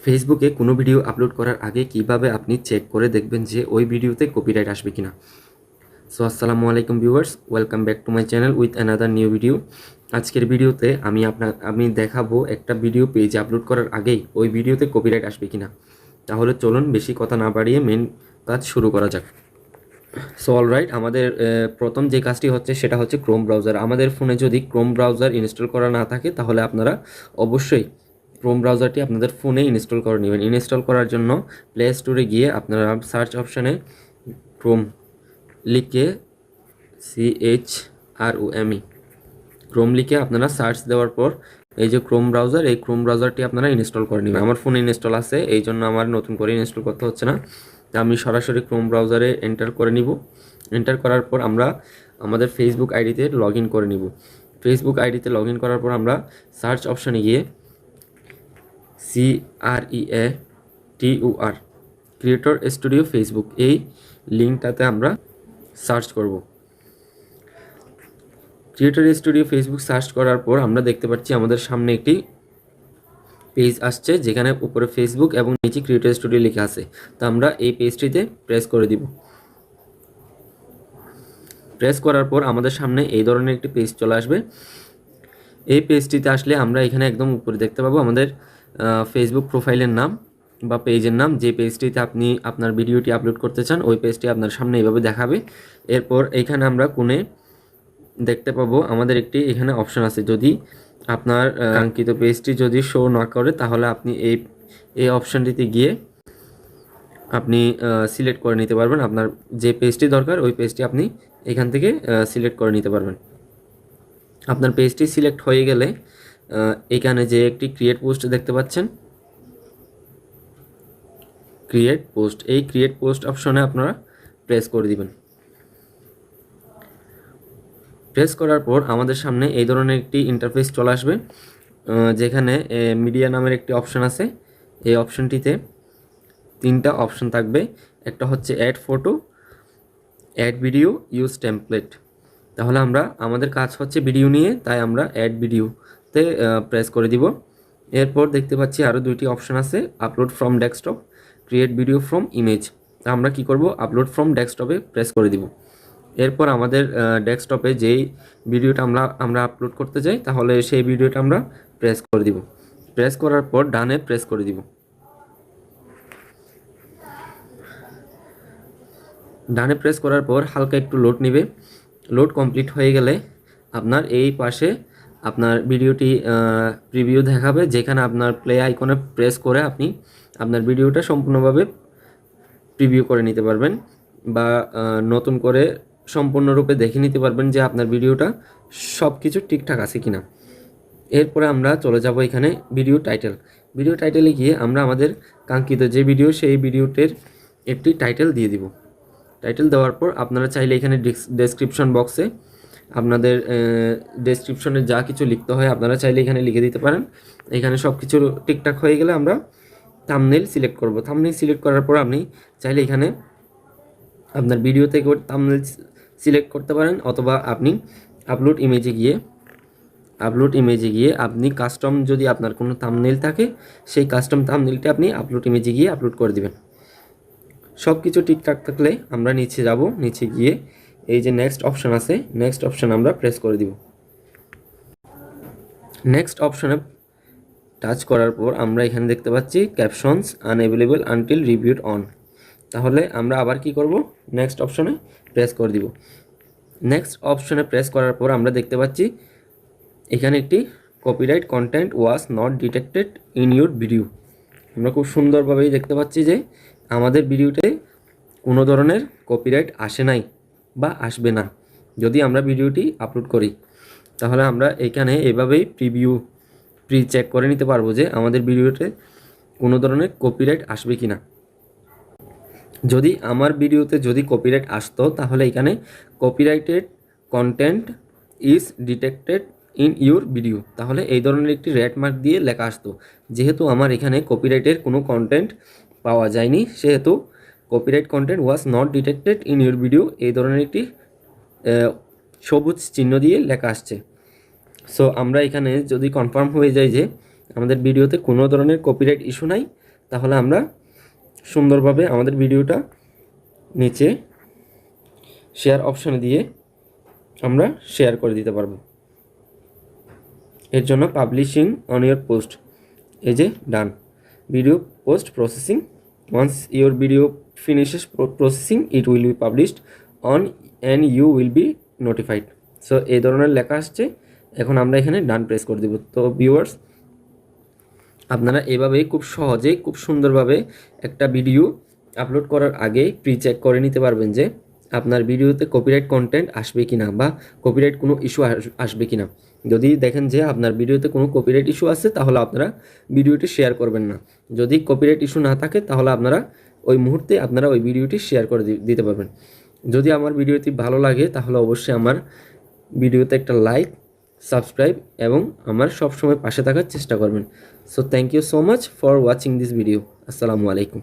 ফেসবুকে কোনো video upload করার আগে কিভাবে আপনি চেক করে দেখবেন যে ওই ভিডিওতে কপিরাইট আসবে কিনা। সো আসসালামু আলাইকুম viewers, welcome back to my channel with another new video. আজকের ভিডিওতে আমি দেখাবো একটা ভিডিও পেজে আপলোড করার আগেই ওই ভিডিওতে কপিরাইট আসবে কিনা। তাহলে চলুন বেশি কথা না বাড়িয়ে মেন কাজ শুরু করা যাক। সো অলরাইট, আমাদের প্রথম যে কাজটি হচ্ছে সেটা হচ্ছে ক্রোম ব্রাউজার। আমাদের ফোনে যদি ক্রোম ব্রাউজার ইনস্টল করা না থাকে তাহলে আপনারা অবশ্যই ক্রোম ব্রাউজারটি আপনাদের ফোনে ইনস্টল করে নেবেন। ইনস্টল করার জন্য প্লে স্টোরে গিয়ে আপনারা সার্চ অপশানে ক্রোম লিখে CHROME ক্রোম লিখে আপনারা সার্চ দেওয়ার পর এই যে ক্রোম ব্রাউজার, এই ক্রোম ব্রাউজারটি আপনারা ইনস্টল করে নেবেন। আমার ফোনে ইনস্টল আছে, এই জন্য আমার নতুন করে ইনস্টল করতে হচ্ছে না। তা আমি সরাসরি ক্রোম ব্রাউজারে এন্টার করে নিব। এন্টার করার পর আমরা আমাদের ফেসবুক আইডিতে লগ ইন করে নিব। ফেসবুক আইডিতে লগ ইন করার পর আমরা সার্চ অপশানে গিয়ে CREATOR ক্রিয়েটর স্টুডিও ফেসবুক এই লিঙ্কটাতে আমরা সার্চ করব। ক্রিয়েটর স্টুডিও ফেসবুক সার্চ করার পর আমরা দেখতে পাচ্ছি আমাদের সামনে একটি পেজ আসছে, যেখানে উপরে ফেসবুক এবং নিচে ক্রিয়েটর স্টুডিও লেখা আছে। তো আমরা এই পেজটিতে প্রেস করে দিব। প্রেস করার পর আমাদের সামনে এই ধরনের একটি পেজ চলে আসবে। এই পেজটিতে আসলে আমরা এখানে একদম উপরে দেখতে পাবো আমাদের ফেসবুক প্রোফাইলের নাম বা পেজের নাম। যে পেজটিতে আপনি আপনার ভিডিওটি আপলোড করতে চান ওই পেজটি আপনার সামনে এইভাবে দেখাবে। এরপর এইখানে আমরা কোণে দেখতে পাবো আমাদের একটি এখানে অপশন আছে। যদি আপনার কাঙ্ক্ষিত পেজটি যদি শো না করে তাহলে আপনি এই অপশানটিতে গিয়ে আপনি সিলেক্ট করে নিতে পারবেন। আপনার যে পেজটি দরকার ওই পেজটি আপনি এখান থেকে সিলেক্ট করে নিতে পারবেন। আপনার পেজটি সিলেক্ট হয়ে গেলে এখানে যে একটি ক্রিয়েট পোস্ট দেখতে পাচ্ছেন, ক্রিয়েট পোস্ট, এই ক্রিয়েট পোস্ট অপশনে আপনারা প্রেস করে দিবেন। প্রেস করার পর আমাদের সামনে এই ধরনের একটি ইন্টারফেস চলে আসবে, যেখানে মিডিয়া নামের একটি অপশন আছে। এই অপশনটিতে তিনটা অপশন থাকবে। একটা হচ্ছে add photo, add video, use template. তাহলে আমাদের কাজ হচ্ছে ভিডিও নিয়ে, তাই আমরা অ্যাড ভিডিওতে প্রেস করে দিব। এরপর দেখতে পাচ্ছি আরও দুইটি অপশন আছে, upload from desktop, create video from image. তা আমরা কি করব, আপলোড ফ্রম ডেস্কটপে প্রেস করে দিব। এরপর আমাদের ডেস্কটপে যেই ভিডিওটা আমরা আপলোড করতে চাই তাহলে সেই ভিডিওটা আমরা প্রেস করে দিব। প্রেস করার পর ডানে প্রেস করে দিব। ডানে প্রেস করার পর হালকা একটু লোড নেবে। লোড কমপ্লিট হয়ে গেলে আপনার এই পাশে আপনার ভিডিওটি প্রিভিউ দেখাবে, যেখানে আপনার প্লে আইকনে প্রেস করে আপনি আপনার ভিডিওটা সম্পূর্ণভাবে প্রিভিউ করে নিতে পারবেন বা নতুন করে সম্পূর্ণরূপে দেখে নিতে পারবেন যে আপনার ভিডিওটা সব কিছু ঠিকঠাক আছে কিনা। এরপরে আমরা চলে যাব এখানে ভিডিও টাইটেল। ভিডিও টাইটেলে গিয়ে আমরা আমাদের কাঙ্ক্ষিত যে ভিডিও সেই ভিডিওটির একটি টাইটেল দিয়ে দিব। টাইটেল দেওয়ার পর আপনারা চাইলে এখানে ডেসক্রিপশন বক্সে আপনাদের ডেসক্রিপশনে যা কিছু লিখতে হয় আপনারা চাইলে এখানে লিখে দিতে পারেন। এখানে সব কিছু ঠিকঠাক হয়ে গেলে আমরা থাম্বনেইল সিলেক্ট করব। থাম্বনেইল সিলেক্ট করার পর আপনি চাইলে এখানে আপনার ভিডিও থেকে থাম্বনেইল সিলেক্ট করতে পারেন, অথবা আপনি আপলোড ইমেজে গিয়ে আপনি কাস্টম, যদি আপনার কোনো থাম্বনেইল থাকে সেই কাস্টম থাম্বনেইলটা আপনি আপলোড ইমেজে গিয়ে আপলোড করে দিবেন। সব কিছু ঠিকঠাক থাকলে আমরা নিচে যাব। নিচে গিয়ে এই যে নেক্সট অপশান আছে, নেক্সট অপশান আমরা প্রেস করে দিব। নেক্সট অপশানে টাচ করার পর আমরা এখানে দেখতে পাচ্ছি captions unavailable until reviewed on. তাহলে আমরা আবার কি করব, নেক্সট অপশানে প্রেস করে দিব। নেক্সট অপশানে প্রেস করার পর আমরা দেখতে পাচ্ছি এখানে একটি copyright content was not detected in your video. আমরা খুব সুন্দরভাবেই দেখতে পাচ্ছি যে আমাদের ভিডিওতে কোনো ধরনের কপিরাইট আসে নাই বা আসবে না যদি আমরা ভিডিওটি আপলোড করি। তাহলে আমরা এখানে এভাবেই প্রি চেক করে নিতে পারবো যে আমাদের ভিডিওতে কোনো ধরনের কপিরাইট আসবে কি না। যদি আমার ভিডিওতে যদি কপিরাইট আসতো তাহলে এখানে copyrighted content is detected in your video, তাহলে এই ধরনের একটি রেড মার্ক দিয়ে লেখা আসতো। যেহেতু আমার এখানে কপিরাইটের কোনো কন্টেন্ট পাওয়া যায়নি, সেহেতু copyright content was not detected in your video এই ধরনের একটি সবুজ চিহ্ন দিয়ে লেখা আসছে। সো আমরা এখানে যদি কনফার্ম হয়ে যায় যে আমাদের ভিডিওতে কোনো ধরনের কপিরাইট ইস্যু নাই, তাহলে আমরা সুন্দরভাবে আমাদের ভিডিওটা নিচে শেয়ার অপশানে দিয়ে আমরা শেয়ার করে দিতে পারবো। এর জন্য পাবলিশিং অন ইয়োর পোস্ট, এই যে done, video post processing, once your video finishes processing it will be published on and you will be notified. So এই ধরনের লেখা আসছে, এখন আমরা এখানে ডান প্রেস করে দেব। তো ভিউয়ার্স, আপনারা এভাবেই খুব সহজে খুব সুন্দরভাবে একটা ভিডিও আপলোড করার আগে প্রি চেক করে নিতে পারবেন যে আপনার ভিডিওতে কপিরাইট কন্টেন্ট আসবে কি না, বা কপিরাইট কোনো ইস্যু আসবে কি না। যদি দেখেন যে আপনার ভিডিওতে কোনো কপিরাইট ইস্যু আছে, তাহলে আপনারা ভিডিওটি শেয়ার করবেন না। যদি কপিরাইট ইস্যু না থাকে, তাহলে আপনারা ওই মুহূর্তে আপনারা ওই ভিডিওটি শেয়ার করে দিতে পারবেন। যদি আমার ভিডিওটি ভালো লাগে, তাহলে অবশ্যই আমার ভিডিওতে একটা লাইক, সাবস্ক্রাইব এবং আমার সবসময় পাশে থাকার চেষ্টা করবেন। So thank you so much for watching this video. আসসালামু আলাইকুম।